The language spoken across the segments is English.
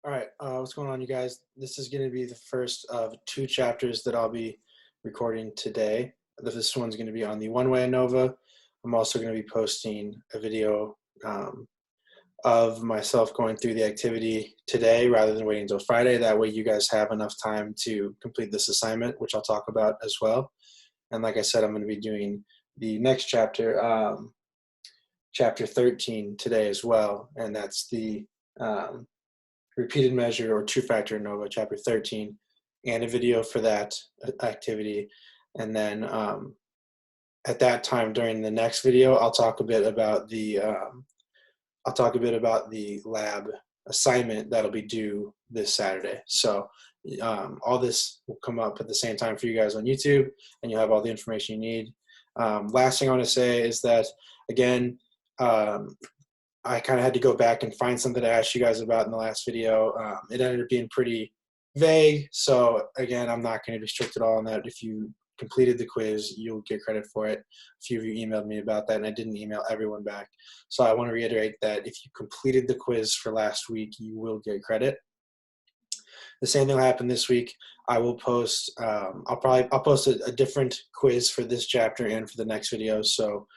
All right, what's going on, you guys? This is going to be the first of two chapters that I'll be recording today. This one's going to be on the one-way ANOVA. I'm also going to be posting a video of myself going through the activity today rather than waiting until Friday. That way you guys have enough time to complete this assignment, which I'll talk about as well. And like I said, I'm going to be doing the next chapter, chapter 13 today as well, and that's the repeated measure or two-factor ANOVA, chapter 13, and a video for that activity. And then at that time during the next video, I'll talk a bit about the lab assignment that'll be due this Saturday. So all this will come up at the same time for you guys on YouTube, and you'll have all the information you need. Last thing I want to say is that, again, I kind of had to go back and find something to ask you guys about in the last video. It ended up being pretty vague, so again, I'm not going to be strict at all on that. If you completed the quiz, you'll get credit for it. A few of you emailed me about that, and I didn't email everyone back. So I want to reiterate that if you completed the quiz for last week, you will get credit. The same thing will happen this week. I will post, I'll post a different quiz for this chapter and for the next video, so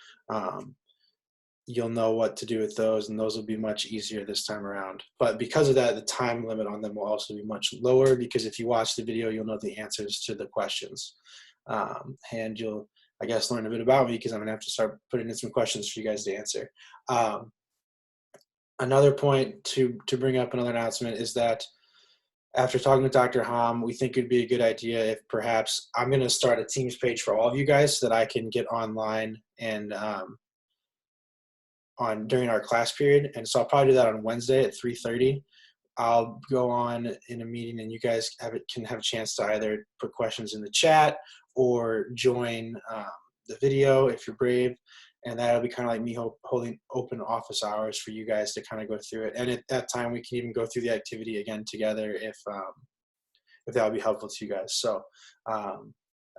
you'll know what to do with those, and those will be much easier this time around. But because of that, the time limit on them will also be much lower, because if you watch the video, you'll know the answers to the questions. And you'll, I guess, learn a bit about me, because I'm going to have to start putting in some questions for you guys to answer. Another point to bring up, another announcement, is that after talking with Dr. Hom, we think it'd be a good idea if perhaps I'm going to start a Teams page for all of you guys so that I can get online and during our class period. And so I'll probably do that on Wednesday at 3:30. I'll go on in a meeting, and you guys can have a chance to either put questions in the chat or join the video if you're brave. And that'll be kind of like me holding open office hours for you guys to kind of go through it. And at that time, we can even go through the activity again together if that would be helpful to you guys. So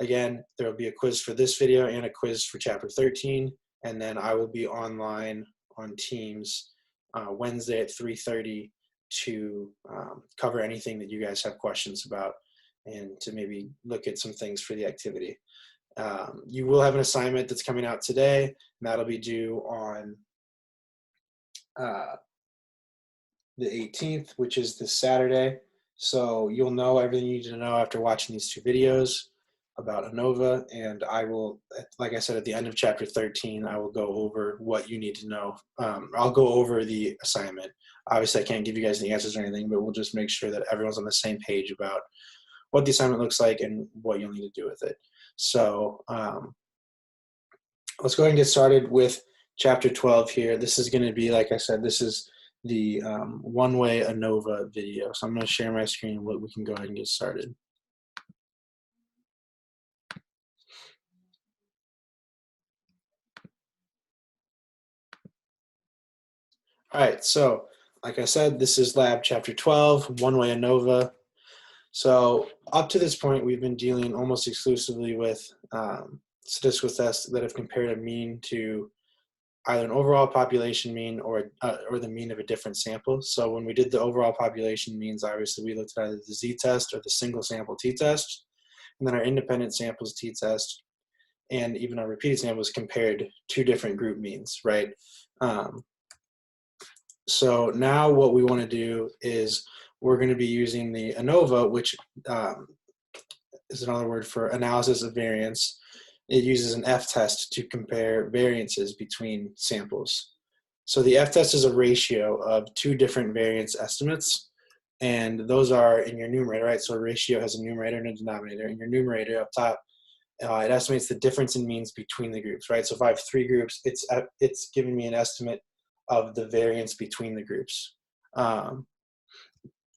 again, there will be a quiz for this video and a quiz for chapter 13. And then I will be online on Teams Wednesday at 3:30 to cover anything that you guys have questions about, and to maybe look at some things for the activity. You will have an assignment that's coming out today, and that'll be due on the 18th, which is this Saturday. So you'll know everything you need to know after watching these two videos about ANOVA, and I will, like I said, at the end of chapter 13, I will go over what you need to know. I'll go over the assignment. Obviously, I can't give you guys the answers or anything, but we'll just make sure that everyone's on the same page about what the assignment looks like and what you'll need to do with it. So let's go ahead and get started with chapter 12 here. This is going to be, like I said, this is the one-way ANOVA video. So I'm going to share my screen and we can go ahead and get started. All right, so like I said, this is lab chapter 12, one-way ANOVA. So up to this point, we've been dealing almost exclusively with statistical tests that have compared a mean to either an overall population mean or the mean of a different sample. So when we did the overall population means, obviously we looked at either the z-test or the single sample t-test, and then our independent samples t-test, and even our repeated samples compared two different group means, right? So now what we want to do is we're going to be using the ANOVA, which is another word for analysis of variance. It uses an f-test to compare variances between samples. So the f-test is a ratio of two different variance estimates, and those are in your numerator, right? So a ratio has a numerator and a denominator. In your numerator up top, it estimates the difference in means between the groups, right? So if I have three groups, it's giving me an estimate of the variance between the groups. And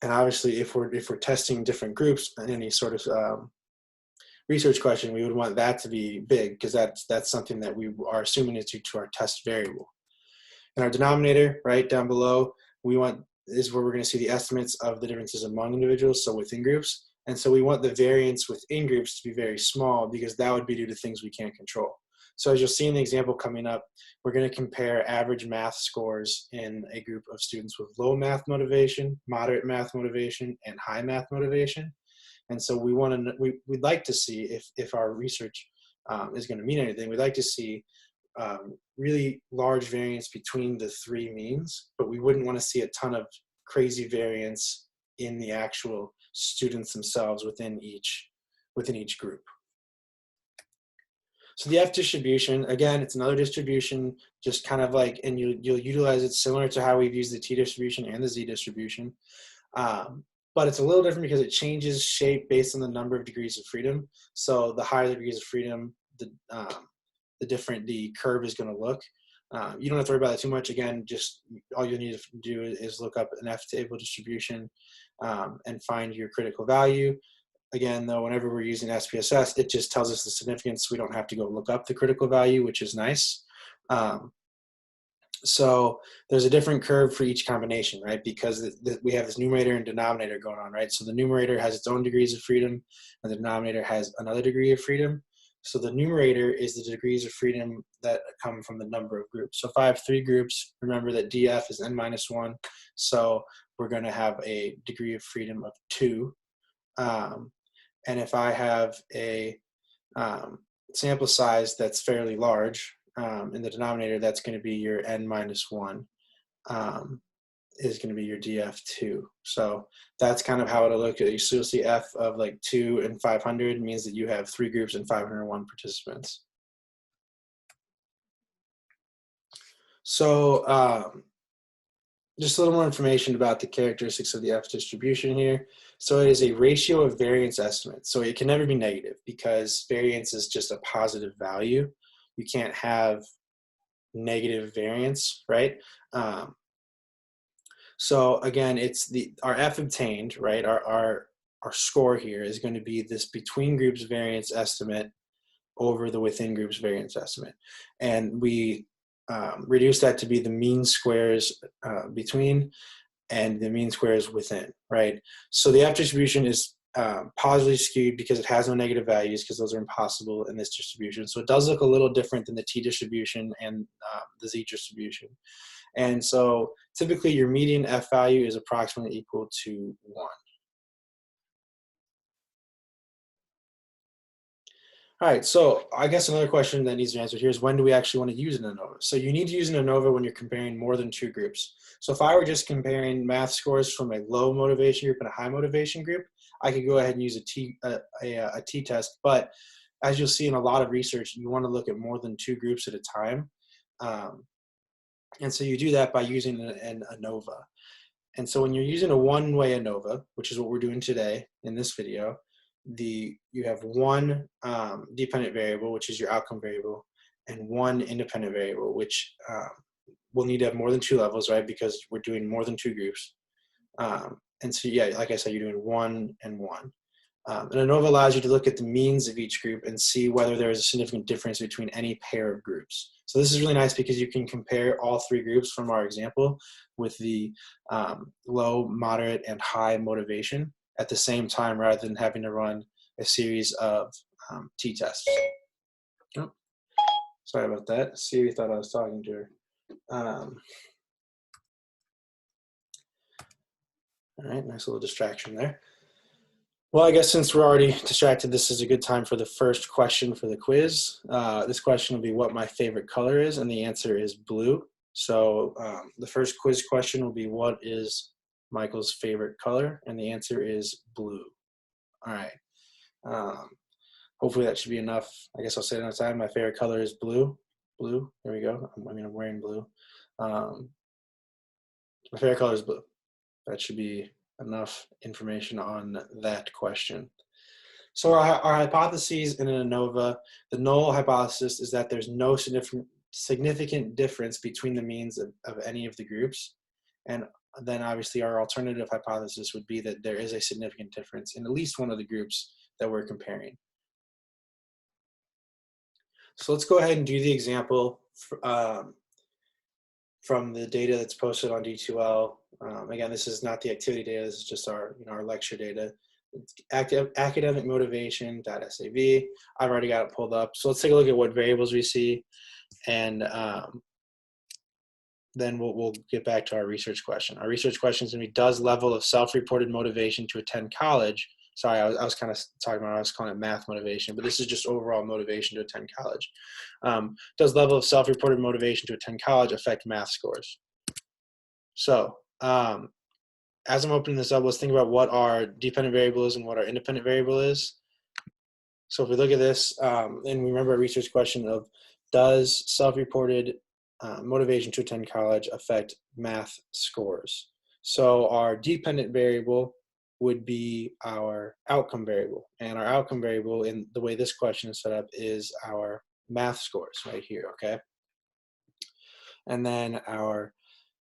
obviously, if we're testing different groups in any sort of research question, we would want that to be big, because that's something that we are assuming is due to our test variable. And our denominator, right down below, is where we're going to see the estimates of the differences among individuals, so within groups. And so we want the variance within groups to be very small, because that would be due to things we can't control. So as you'll see in the example coming up, we're going to compare average math scores in a group of students with low math motivation, moderate math motivation, and high math motivation. And so we'd like to see if our research is going to mean anything, we'd like to see really large variance between the three means, but we wouldn't want to see a ton of crazy variance in the actual students themselves within each group. So the F distribution, again, it's another distribution, just kind of like, and you'll utilize it similar to how we've used the T distribution and the Z distribution. But it's a little different because it changes shape based on the number of degrees of freedom. So the higher the degrees of freedom, the different the curve is going to look. You don't have to worry about it too much. Again, just all you need to do is look up an F table distribution and find your critical value. Again, though, whenever we're using SPSS, it just tells us the significance. We don't have to go look up the critical value, which is nice. So there's a different curve for each combination, right? Because we have this numerator and denominator going on, right? So the numerator has its own degrees of freedom, and the denominator has another degree of freedom. So the numerator is the degrees of freedom that come from the number of groups. So if I have 3 groups, remember that DF is n-1. So we're going to have a degree of freedom of 2. And if I have a sample size that's fairly large in the denominator, that's going to be your n-1 is going to be your DF2. So that's kind of how it'll look. You'll see F of like 2 and 500 means that you have 3 groups and 501 participants. So just a little more information about the characteristics of the F distribution here. So it is a ratio of variance estimate. So it can never be negative because variance is just a positive value. You can't have negative variance, right? So again, it's our F obtained, right? Our score here is going to be this between groups variance estimate over the within groups variance estimate. And we reduce that to be the mean squares between and the mean squares within, right? So the F distribution is positively skewed because it has no negative values because those are impossible in this distribution. So it does look a little different than the T distribution and the Z distribution. And so typically your median F value is approximately equal to 1. All right, so I guess another question that needs to be answered here is when do we actually want to use an ANOVA? So you need to use an ANOVA when you're comparing more than 2 groups. So if I were just comparing math scores from a low motivation group and a high motivation group, I could go ahead and use a t-test, but as you'll see in a lot of research, you want to look at more than 2 groups at a time. And so you do that by using an ANOVA. And so when you're using a one-way ANOVA, which is what we're doing today in this video, you have one dependent variable, which is your outcome variable, and one independent variable, which will need to have more than 2 levels, right? Because we're doing more than 2 groups. And so, yeah, like I said, you're doing 1 and 1. And ANOVA allows you to look at the means of each group and see whether there is a significant difference between any pair of groups. So this is really nice because you can compare all 3 groups from our example with the low, moderate, and high motivation at the same time rather than having to run a series of t-tests. Oh, sorry about that. Siri thought I was talking to her. All right, nice little distraction there. Well, I guess since we're already distracted, this is a good time for the first question for the quiz. This question will be what my favorite color is, and the answer is blue. So the first quiz question will be what is Michael's favorite color, and the answer is blue. All right. Hopefully that should be enough. I guess I'll say it another time. My favorite color is blue. Blue. There we go. I mean, I'm wearing blue. My favorite color is blue. That should be enough information on that question. So our hypotheses in an ANOVA, the null hypothesis is that there's no significant difference between the means of any of the groups. And then obviously our alternative hypothesis would be that there is a significant difference in at least one of the groups that we're comparing. So let's go ahead and do the example from the data that's posted on D2L. Again, this is not the activity data, this is just our lecture data. academic motivation.sav. I've already got it pulled up. So let's take a look at what variables we see, and then we'll get back to our research question. Our research question is going to be, does level of self-reported motivation to attend college, sorry, I was kind of talking about, I was calling it math motivation, but this is just overall motivation to attend college. Does level of self-reported motivation to attend college affect math scores? So as I'm opening this up, let's think about what our dependent variable is and what our independent variable is. So if we look at this, and remember a research question of, does self-reported motivation to attend college affect math scores? So our dependent variable would be our outcome variable. And our outcome variable, in the way this question is set up, is our math scores right here, okay? And then our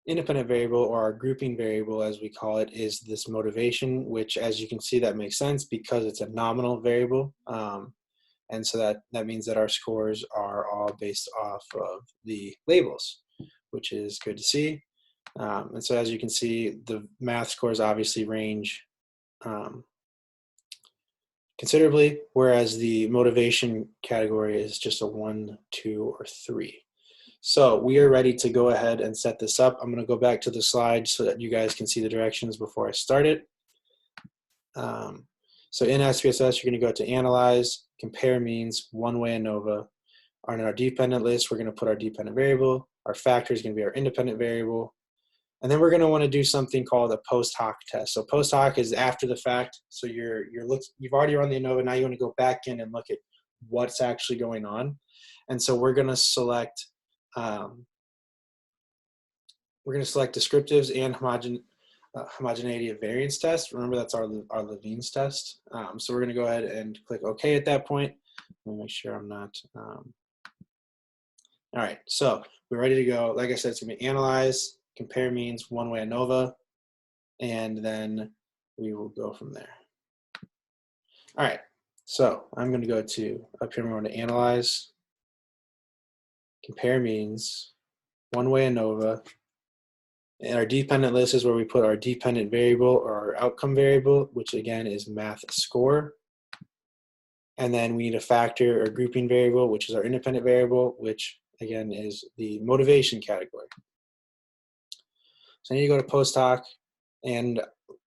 independent variable, or our grouping variable as we call it, is this motivation, which, as you can see, that makes sense because it's a nominal variable. And so that means that our scores are all based off of the labels, which is good to see. And so as you can see, the math scores obviously range considerably, whereas the motivation category is just a 1, 2, or 3. So we are ready to go ahead and set this up. I'm going to go back to the slide so that you guys can see the directions before I start it. So in SPSS, you're going to go to Analyze, Compare Means, One-Way ANOVA. On our dependent list, we're going to put our dependent variable. Our factor is going to be our independent variable. And then we're going to want to do something called a post hoc test. So post hoc is after the fact. So you've already run the ANOVA. Now you want to go back in and look at what's actually going on. And so we're going to select descriptives and homogeneity of variance test. Remember, that's our Levine's test. So we're going to go ahead and click OK at that point. Let me make sure I'm not. All right, so we're ready to go. Like I said, it's going to be Analyze, Compare Means, One-Way ANOVA, and then we will go from there. All right, so I'm going to go to up here. We're going to Analyze, Compare Means, One-Way ANOVA. And our dependent list is where we put our dependent variable, or our outcome variable, which again is math score. And then we need a factor or grouping variable, which is our independent variable, which again is the motivation category. So I need to go to post hoc, and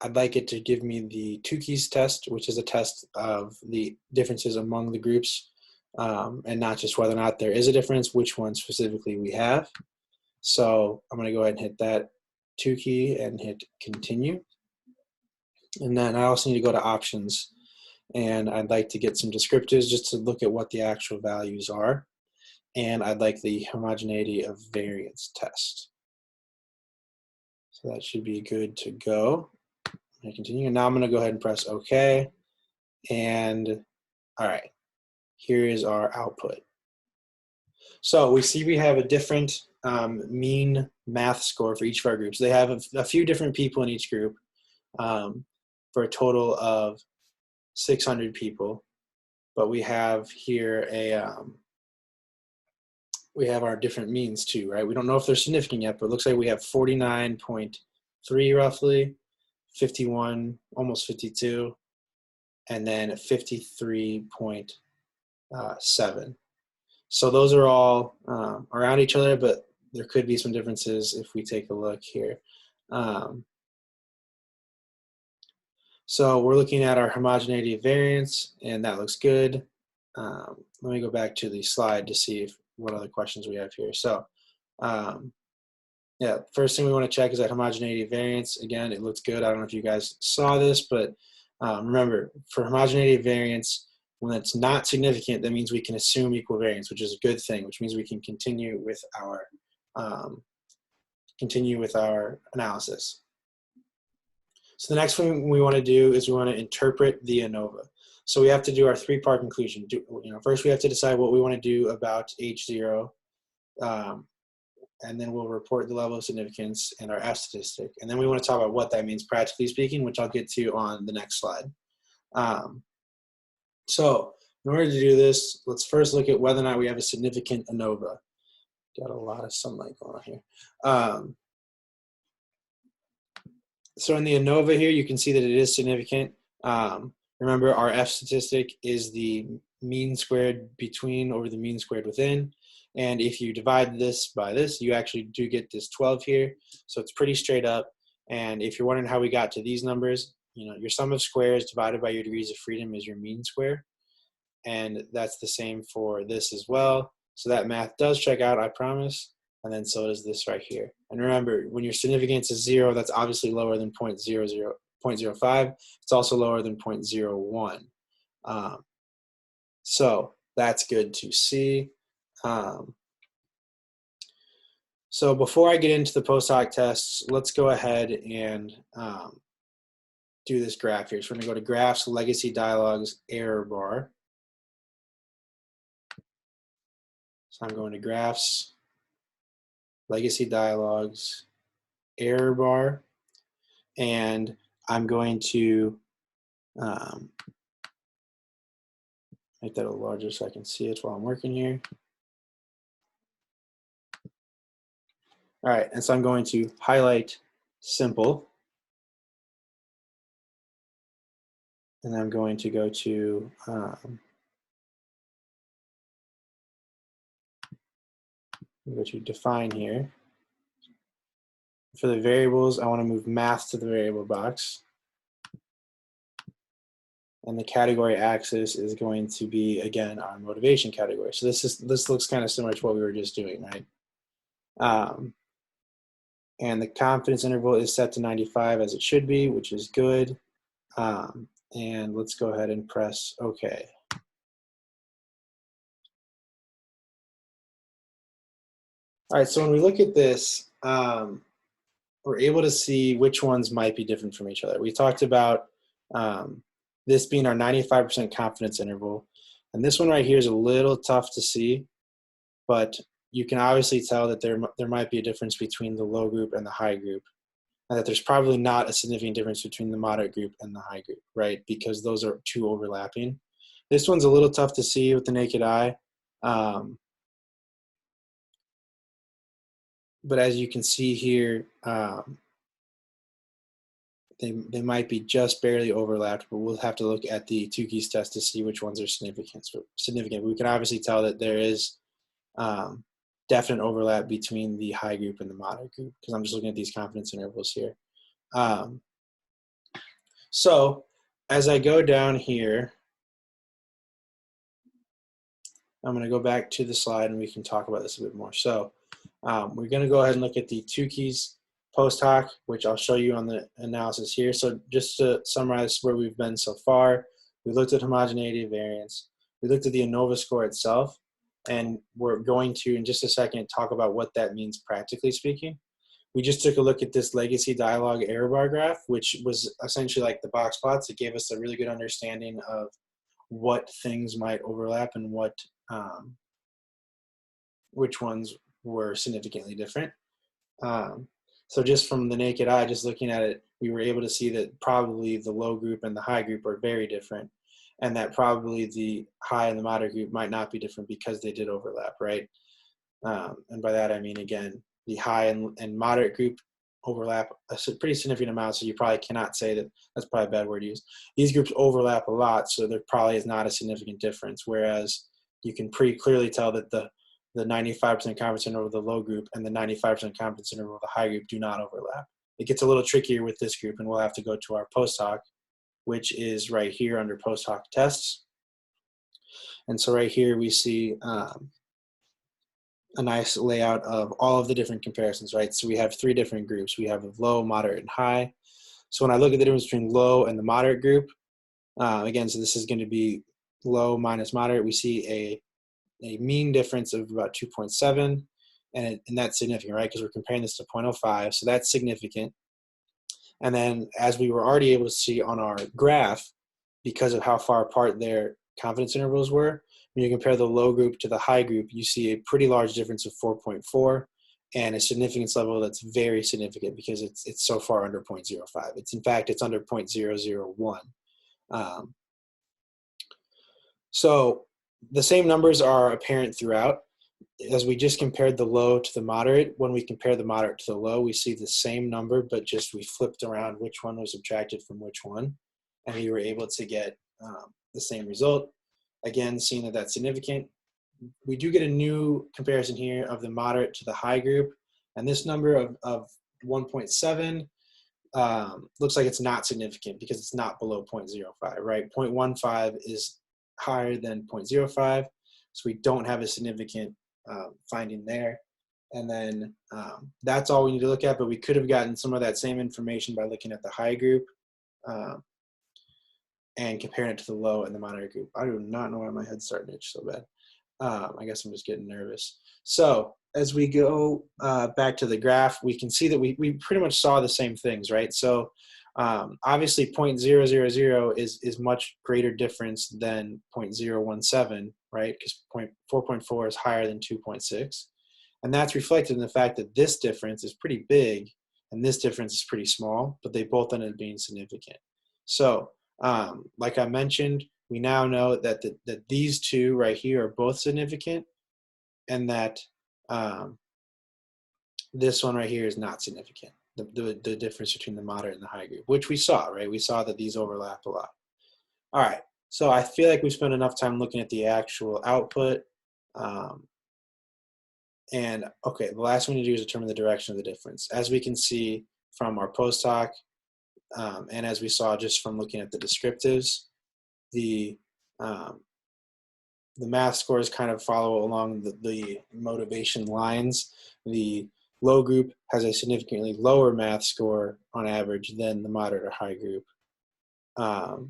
I'd like it to give me the 2 keys test, which is a test of the differences among the groups, and not just whether or not there is a difference, which one specifically we have. So I'm going to go ahead and hit that 2 key and hit continue. And then I also need to go to options, and I'd like to get some descriptives just to look at what the actual values are. And I'd like the homogeneity of variance test. So that should be good to go. I continue. And now I'm going to go ahead and press OK. And all right, here is our output. So we see we have a different mean math score for each of our groups. They have a few different people in each group for a total of 600 people. But we have here we have our different means too, right? We don't know if they're significant yet, but it looks like we have 49.3 roughly, 51, almost 52, and then 53.7. So those are all around each other, but there could be some differences if we take a look here. So we're looking at our homogeneity of variance, and that looks good. Let me go back to the slide to see what other questions we have here. So yeah, first thing we want to check is that homogeneity of variance. Again, it looks good. I don't know if you guys saw this, but remember, for homogeneity of variance, when it's not significant, that means we can assume equal variance, which is a good thing, which means we can continue with our analysis. So the next thing we want to do is we want to interpret the ANOVA. So we have to do our 3-part conclusion. First we have to decide what we want to do about H0, and then we'll report the level of significance and our F statistic. And then we want to talk about what that means practically speaking, which I'll get to on the next slide. So in order to do this, let's first look at whether or not we have a significant ANOVA. Got a lot of sunlight going on here. So in the ANOVA here, you can see that it is significant. Remember, our F statistic is the mean squared between over the mean squared within. And if you divide this by this, you actually do get this 12 here. So it's pretty straight up. And if you're wondering how we got to these numbers, you know, your sum of squares divided by your degrees of freedom is your mean square. And that's the same for this as well. So that math does check out, I promise. And then so does this right here. And remember, when your significance is 0, that's obviously lower than 0.05. It's also lower than 0.01. So that's good to see. So before I get into the post hoc tests, let's go ahead and do this graph here. So we're going to go to Graphs, Legacy Dialogues, Error Bar. So I'm going to Graphs, Legacy Dialogues, Error Bar, and I'm going to make that a little larger so I can see it while I'm working here. All right, and so I'm going to highlight simple, and I'm going to go to define here. For the variables, I want to move math to the variable box. And the category axis is going to be, again, our motivation category. So this looks kind of similar to what we were just doing, right? And the confidence interval is set to 95 as it should be, which is good. And let's go ahead and press OK. All right, so when we look at this, we're able to see which ones might be different from each other. We talked about this being our 95% confidence interval. And this one right here is a little tough to see, but you can obviously tell that there might be a difference between the low group and the high group, and that there's probably not a significant difference between the moderate group and the high group, right? Because those are too overlapping. This one's a little tough to see with the naked eye. But as you can see here, they might be just barely overlapped, but we'll have to look at the Tukey's test to see which ones are significant. We can obviously tell that there is definite overlap between the high group and the moderate group, because I'm just looking at these confidence intervals here. So as I go down here, I'm going to go back to the slide and we can talk about this a bit more. So we're going to go ahead and look at the Tukey's post hoc, which I'll show you on the analysis here. So just to summarize where we've been so far, we looked at homogeneity variance, we looked at the ANOVA score itself, and we're going to, in just a second, talk about what that means practically speaking. We just took a look at this legacy dialogue error bar graph, which was essentially like the box plots. It gave us a really good understanding of what things might overlap and what which ones were significantly different. So just from the naked eye, just looking at it, we were able to see that probably the low group and the high group are very different, and that probably the high and the moderate group might not be different because they did overlap, right? And by that I mean, again, the high and moderate group overlap a pretty significant amount, so you probably cannot say that. That's probably a bad word to use. These groups overlap a lot, so there probably is not a significant difference, whereas you can pretty clearly tell that the 95% confidence interval of the low group and the 95% confidence interval of the high group do not overlap. It gets a little trickier with this group, and we'll have to go to our post hoc, which is right here under post hoc tests. And so right here we see a nice layout of all of the different comparisons, right? So we have 3 different groups. We have low, moderate, and high. So when I look at the difference between low and the moderate group, again, so this is going to be low minus moderate, we see a mean difference of about 2.7, and that's significant, right? Because we're comparing this to 0.05, so that's significant. And then as we were already able to see on our graph, because of how far apart their confidence intervals were, when you compare the low group to the high group, you see a pretty large difference of 4.4 and a significance level that's very significant because it's so far under 0.05. In fact, it's under 0.001. So the same numbers are apparent throughout. As we just compared the low to the moderate, when we compare the moderate to the low, we see the same number, but just we flipped around which one was subtracted from which one. and we were able to get the same result. Again, seeing that that's significant. We do get a new comparison here of the moderate to the high group, and this number of 1.7 looks like it's not significant because it's not below 0.05, right? 0.15 is higher than 0.05, so we don't have a significant finding there. And then that's all we need to look at, but we could have gotten some of that same information by looking at the high group and comparing it to the low and the moderate group. I do not know why my head's starting to itch so bad. I guess I'm just getting nervous. So as we go back to the graph, we can see that we pretty much saw the same things, right? So obviously 0.000 is much greater difference than 0.017, right? Because 4.4 is higher than 2.6. And that's reflected in the fact that this difference is pretty big and this difference is pretty small, but they both ended up being significant. So like I mentioned, we now know that that these two right here are both significant, and that this one right here is not significant. The difference between the moderate and the high group, which we saw, right? We saw that these overlap a lot. All right, so I feel like we spent enough time looking at the actual output. And okay, the last one to do is determine the direction of the difference. As we can see from our post hoc, and as we saw just from looking at the descriptives, the math scores kind of follow along the motivation lines. The low group has a significantly lower math score on average than the moderate or high group. And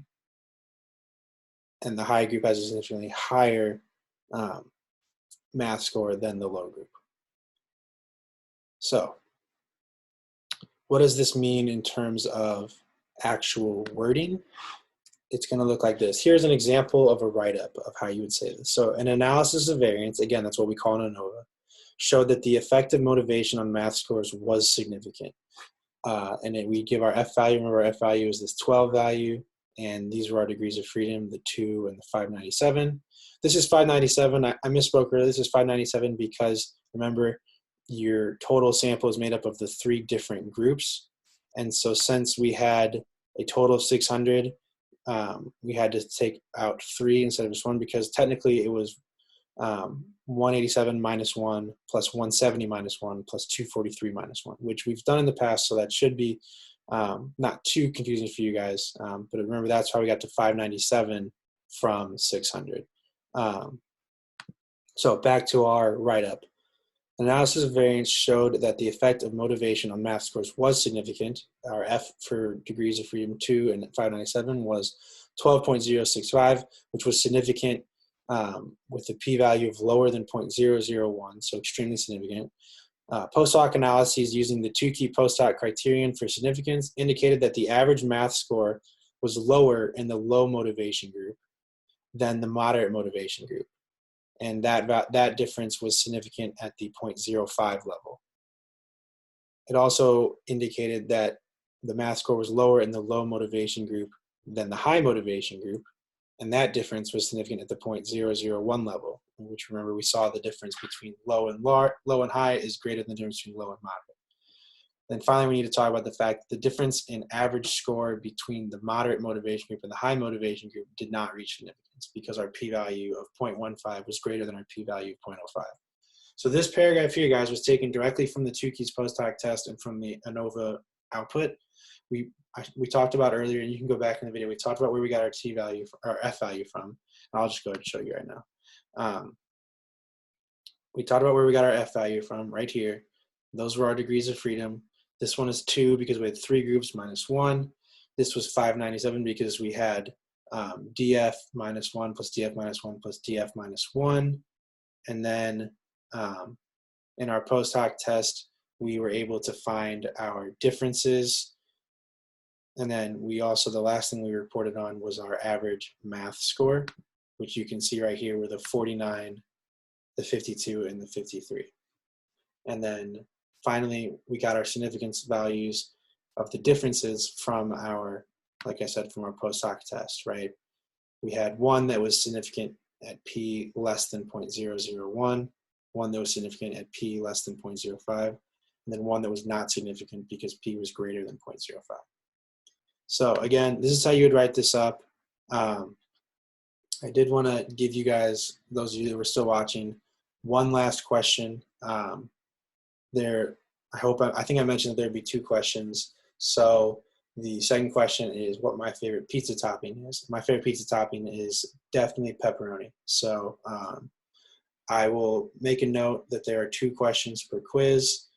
the high group has a significantly higher math score than the low group. So what does this mean in terms of actual wording? It's going to look like this. Here's an example of a write-up of how you would say this. So an analysis of variance, again, that's what we call an ANOVA, showed that the effective motivation on math scores was significant. And then we give our F value. Remember, our F value is this 12 value, and these were our degrees of freedom, the 2 and the 597. This is 597. I misspoke earlier. This is 597 because, remember, your total sample is made up of the 3 different groups. And so since we had a total of 600, we had to take out 3 instead of just 1, because technically it was 187 minus 1 plus 170 minus 1 plus 243 minus 1, which we've done in the past, so that should be not too confusing for you guys. But remember, that's how we got to 597 from 600. So back to our write-up. Analysis of variance showed that the effect of motivation on math scores was significant. Our F for degrees of freedom 2 and 597 was 12.065, which was significant with a p-value of lower than 0.001, so extremely significant. Post hoc analyses using the 2-key post hoc criterion for significance indicated that the average math score was lower in the low motivation group than the moderate motivation group. And that difference was significant at the 0.05 level. It also indicated that the math score was lower in the low motivation group than the high motivation group, and that difference was significant at the 0.001 level, which, remember, we saw the difference between low and high is greater than the difference between low and moderate. Then finally, we need to talk about the fact that the difference in average score between the moderate motivation group and the high motivation group did not reach significance because our p-value of 0.15 was greater than our p-value of 0.05. So this paragraph here, guys, was taken directly from the 2-keys post hoc test and from the ANOVA output. We talked about earlier, and you can go back in the video, we talked about where we got our t value, our f value from. And I'll just go ahead and show you right now. We talked about where we got our f value from, right here. Those were our degrees of freedom. This one is 2 because we had 3 groups minus 1. This was 597 because we had df minus 1 plus df minus 1 plus df minus 1. And then in our post hoc test, we were able to find our differences. And then we also, the last thing we reported on was our average math score, which you can see right here were the 49, the 52, and the 53. And then finally, we got our significance values of the differences from our, like I said, from our post hoc test, right? We had one that was significant at p less than 0.001, one that was significant at p less than 0.05, and then one that was not significant because p was greater than 0.05. So again, this is how you would write this up. I did want to give you guys, those of you that were still watching, one last question. I think I mentioned that there'd be 2 questions. So the second question is what my favorite pizza topping is. My favorite pizza topping is definitely pepperoni. So I will make a note that there are 2 questions per quiz.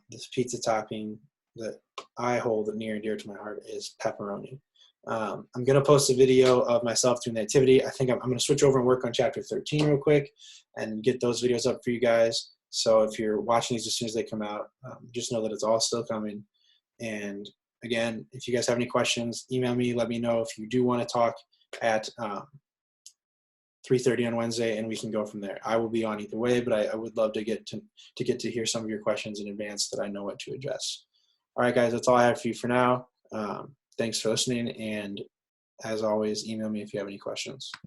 This pizza topping that I hold near and dear to my heart is pepperoni. I'm going to post a video of myself doing the activity. I think I'm going to switch over and work on chapter 13 real quick and get those videos up for you guys. So if you're watching these as soon as they come out, just know that it's all still coming. And again, if you guys have any questions, email me, let me know if you do want to talk at 3:30 on Wednesday, and we can go from there. I will be on either way, but I would love to get to hear some of your questions in advance that I know what to address. All right, guys, that's all I have for you for now. Thanks for listening, and as always, email me if you have any questions.